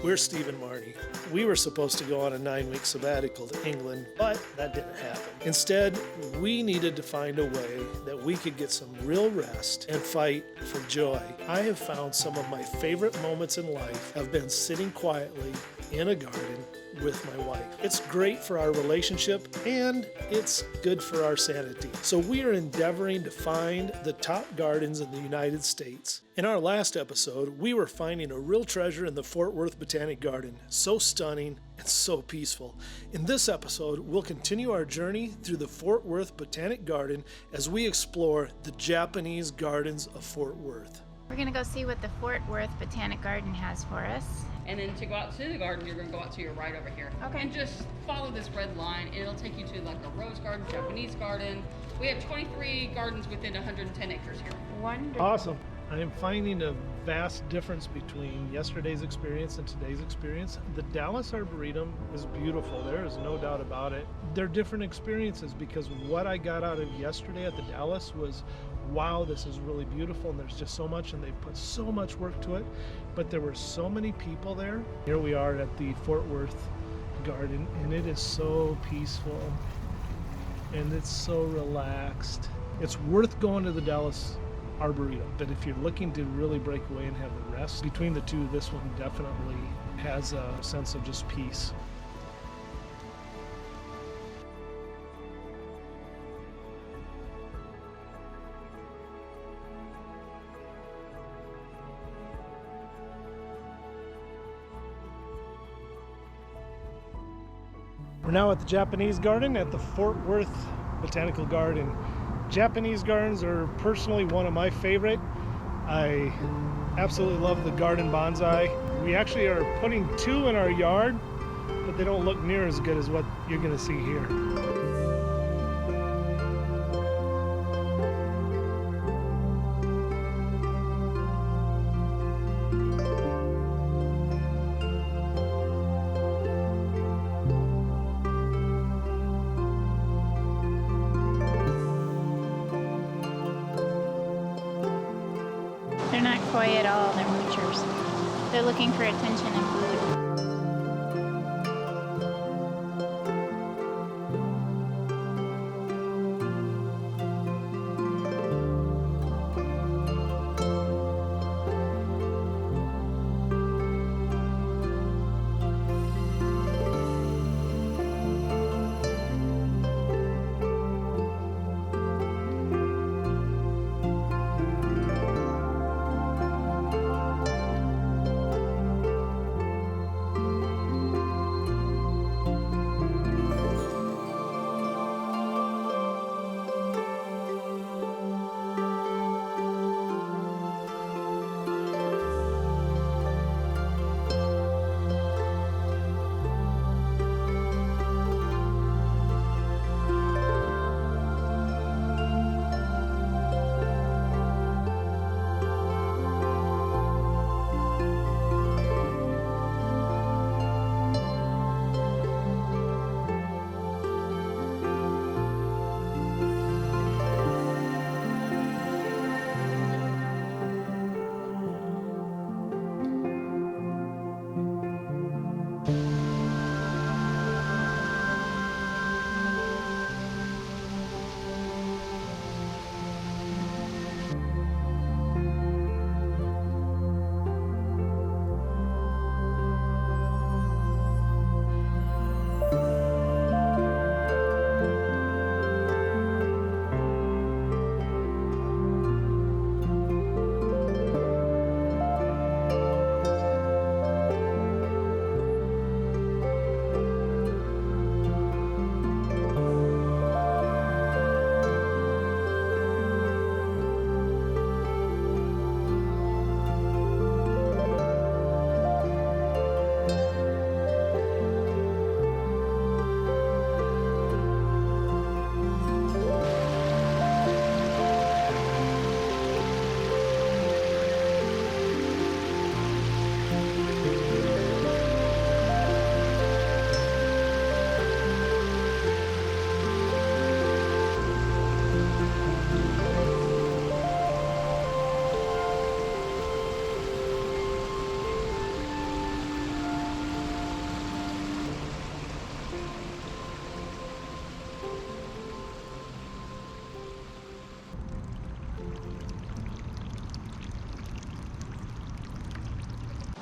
We're Steve and Marnie. We were supposed to go on a 9-week sabbatical to England, but that didn't happen. Instead, we needed to find a way that we could get some real rest and fight for joy. I have found some of my favorite moments in life have been sitting quietly in a garden with my wife. It's great for our relationship and it's good for our sanity. So we are endeavoring to find the top gardens in the United States. In our last episode, we were finding a real treasure in the Fort Worth Botanic Garden. So stunning and so peaceful. In this episode, we'll continue our journey through the Fort Worth Botanic Garden as we explore the Japanese gardens of Fort Worth. We're going to go see what the Fort Worth Botanic Garden has for us. And then to go out to the garden, you're going to go out to your right over here. Okay. And just follow this red line. It'll take you to like a rose garden, Japanese garden. We have 23 gardens within 110 acres here. Wonderful. Awesome. I am finding a vast difference between yesterday's experience and today's experience. The Dallas Arboretum is beautiful. There is no doubt about it. They're different experiences because what I got out of yesterday at the Dallas was, wow, this is really beautiful and there's just so much and they put so much work to it. But there were so many people there. Here we are at the Fort Worth Garden and it is so peaceful and it's so relaxed. It's worth going to the Dallas Arboretum, but if you're looking to really break away and have the rest between the two, this one definitely has a sense of just peace. We're now at the Japanese Garden at the Fort Worth Botanical Garden. Japanese gardens are personally one of my favorite. I absolutely love the garden bonsai. We actually are putting 2 in our yard, but they don't look near as good as what you're going to see here. They're not coy at all, they're moochers. They're looking for attention and food.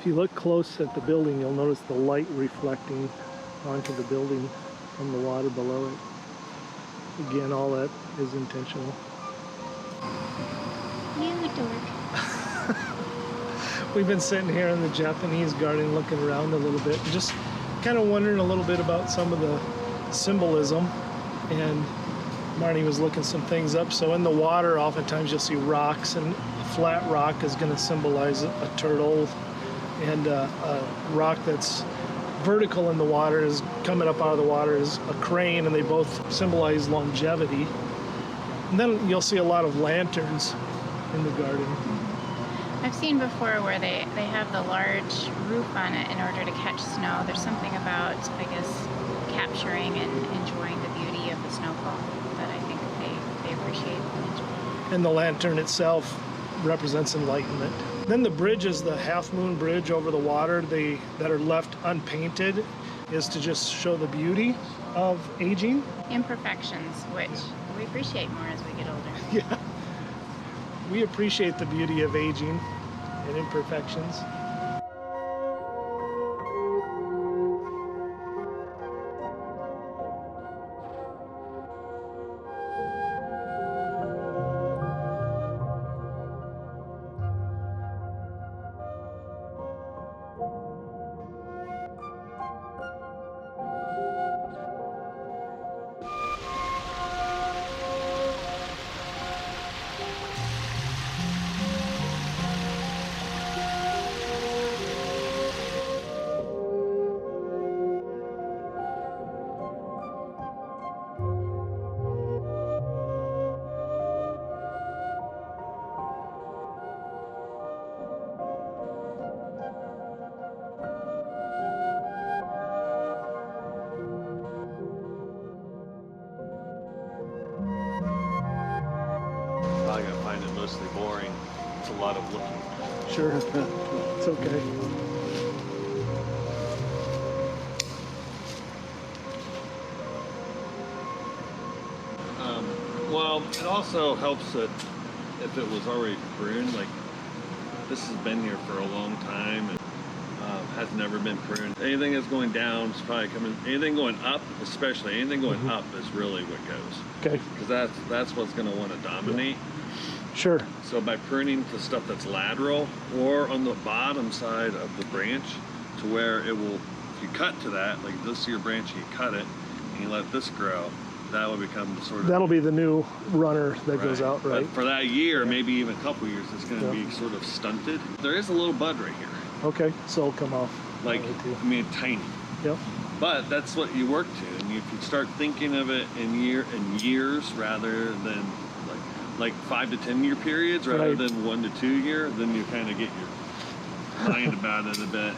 If you look close at the building, you'll notice the light reflecting onto the building from the water below it. Again, all that is intentional. You dork. We've been sitting here in the Japanese garden looking around a little bit, just kind of wondering a little bit about some of the symbolism. And Marnie was looking some things up. So in the water, oftentimes you'll see rocks, and a flat rock is going to symbolize a turtle, and a rock that's vertical in the water is coming up out of the water is a crane, and they both symbolize longevity. And then you'll see a lot of lanterns in the garden. I've seen before where they have the large roof on it in order to catch snow. There's something about, I guess, capturing and enjoying the beauty of the snowfall that I think they appreciate and enjoy. And the lantern itself represents enlightenment. Then the bridge is the half moon bridge over the water. That are left unpainted is to just show the beauty of aging. Imperfections, which we appreciate more as we get older. Yeah. We appreciate the beauty of aging and imperfections. I'm gonna find it mostly boring. It's a lot of looking. Sure, it's okay. Well, it also helps that if it was already pruned, like this has been here for a long time and has never been pruned. Anything that's going down is probably coming. Anything going up, especially anything going up, is really what goes. Okay. Because that's what's going to want to dominate. Sure. So by pruning the stuff that's lateral or on the bottom side of the branch to where it will, if you cut to that, like this is your branch, you cut it and you let this grow, that will become sort of... That'll be the new runner that goes Right. out, right? But for that year, maybe even a couple years, it's going to Yeah. be sort of stunted. There is a little bud right here. Okay, so it'll come off. Like, that way too. I mean, tiny. Yep. But that's what you work to. And if you start thinking of it in years rather than like 5 to 10 year periods rather Right. than 1 to 2 year, then you kind of get your mind about it a bit.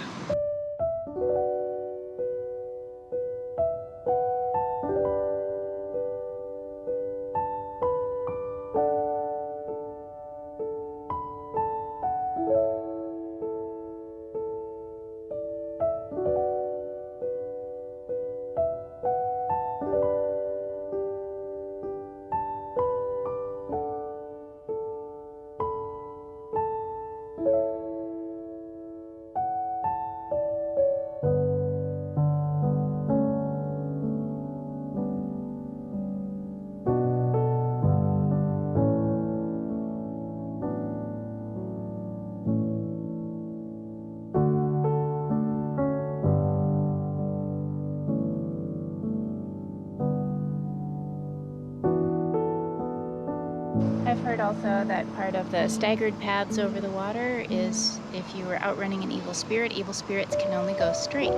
I've heard also that part of the staggered paths over the water is if you were outrunning an evil spirits can only go straight.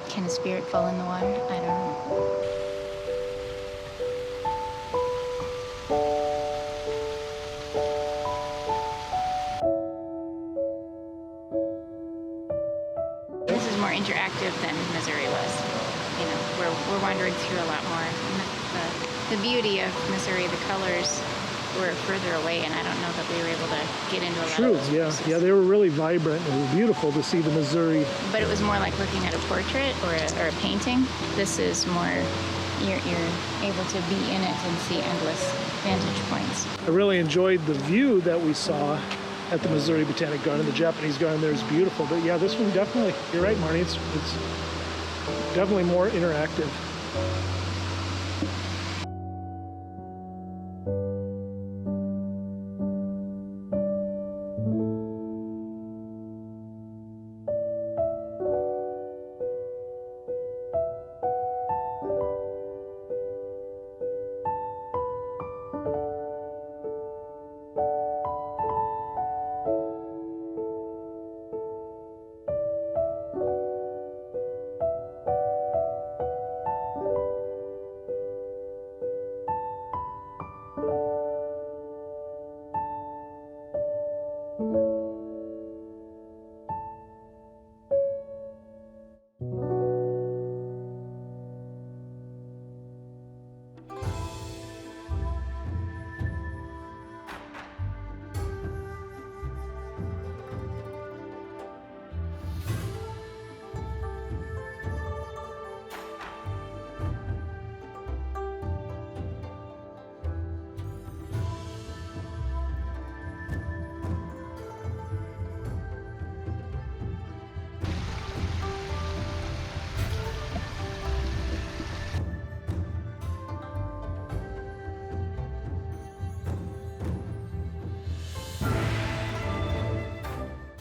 Can a spirit fall in the water? I don't know. This is more interactive than Missouri was. You know, we're wandering through a lot more. And the beauty of Missouri, the colors were further away, and I don't know that we were able to get into a lot True, of those yeah. places. Yeah, they were really vibrant. It was beautiful to see the Missouri. But it was more like looking at a portrait or a painting. This is more, you're able to be in it and see endless vantage points. I really enjoyed the view that we saw at the Missouri Botanic Garden. The Japanese garden there is beautiful. But yeah, this one definitely, you're right, Marnie, it's definitely more interactive.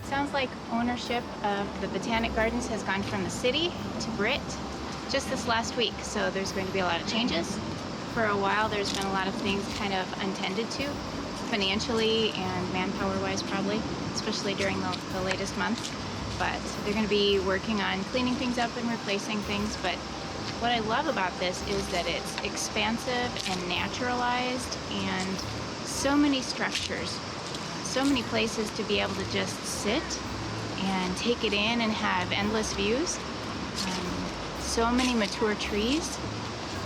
Sounds like ownership of the Botanic Gardens has gone from the city to Brit just this last week, so there's going to be a lot of changes. For a while there's been a lot of things kind of untended to, financially and manpower-wise probably, especially during the latest months. But they're going to be working on cleaning things up and replacing things. But what I love about this is that it's expansive and naturalized, and so many structures, so many places to be able to just sit and take it in and have endless views. So many mature trees,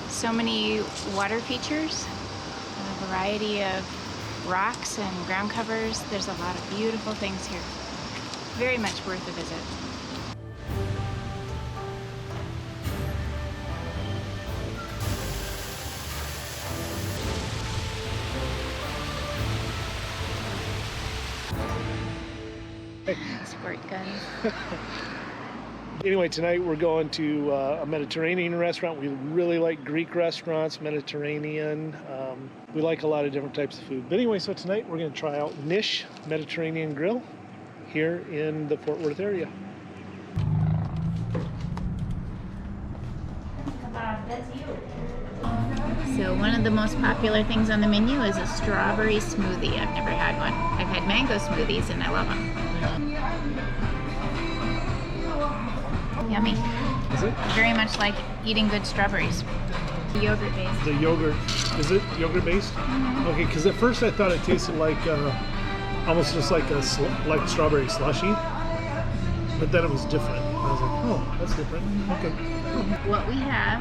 so many water features, a variety of rocks and ground covers. There's a lot of beautiful things here. Very much worth a visit. Sport guns. Anyway, tonight we're going to a Mediterranean restaurant. We really like Greek restaurants, Mediterranean. We like a lot of different types of food. But anyway, so tonight we're going to try out Nish Mediterranean Grill here in the Fort Worth area. So one of the most popular things on the menu is a strawberry smoothie. I've never had one. I've had mango smoothies and I love them. Yummy. Is it? Very much like eating good strawberries. Yogurt based. The yogurt, is it yogurt based? Mm-hmm. Okay, because at first I thought it tasted like almost just like like strawberry slushy, but then it was different. I was like, oh, that's different. Okay. What we have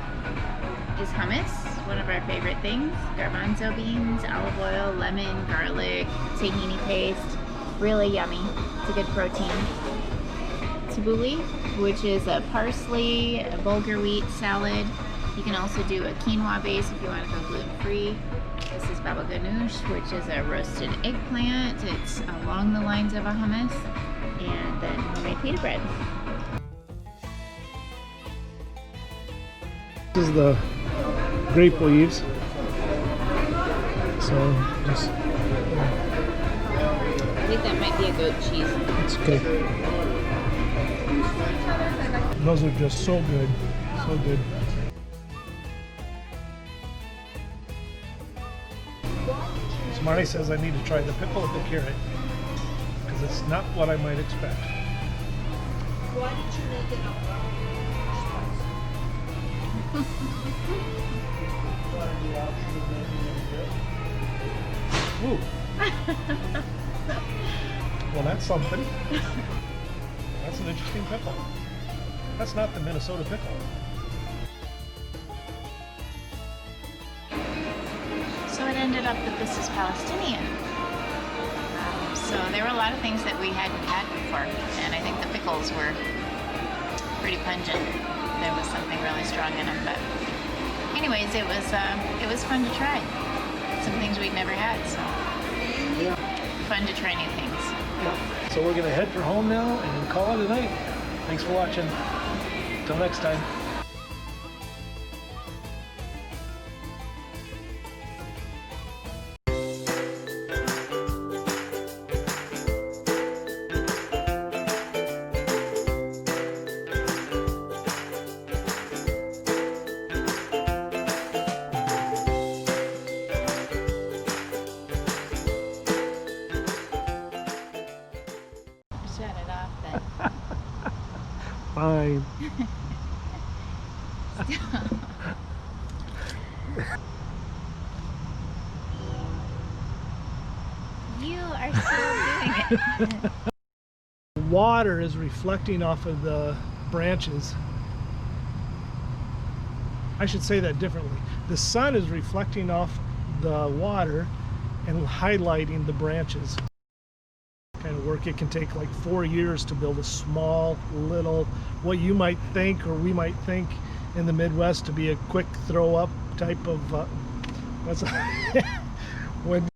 is hummus, one of our favorite things. Garbanzo beans, olive oil, lemon, garlic, tahini paste. Really yummy. It's a good protein. Tabbouleh, which is a parsley, a bulgur wheat salad. You can also do a quinoa base if you want to go gluten-free. This is baba ganoush, which is a roasted eggplant. It's along the lines of a hummus. And then homemade pita bread. This is the grape leaves. So just. I think that might be a goat cheese. It's okay. Those are just so good. So good. So Marnie says I need to try the pickle with the carrot because it's not what I might expect. Why did you make it up? Ooh. Well, that's something. That's an interesting pickle. That's not the Minnesota pickle. So it ended up that this is Palestinian. So there were a lot of things that we hadn't had before, and I think the pickles were pretty pungent. There was something really strong in them, but anyways, it was fun to try. Some things we'd never had, so fun to try new things. Yeah. So we're gonna head for home now and call it a night. Thanks for watching. Till next time. Shut it off then. Fine. You are still doing it. Water is reflecting off of the branches. I should say that differently. The sun is reflecting off the water and highlighting the branches. Kind of work. It can take like 4 years to build a small little, what you might think or we might think in the Midwest to be a quick throw up type of when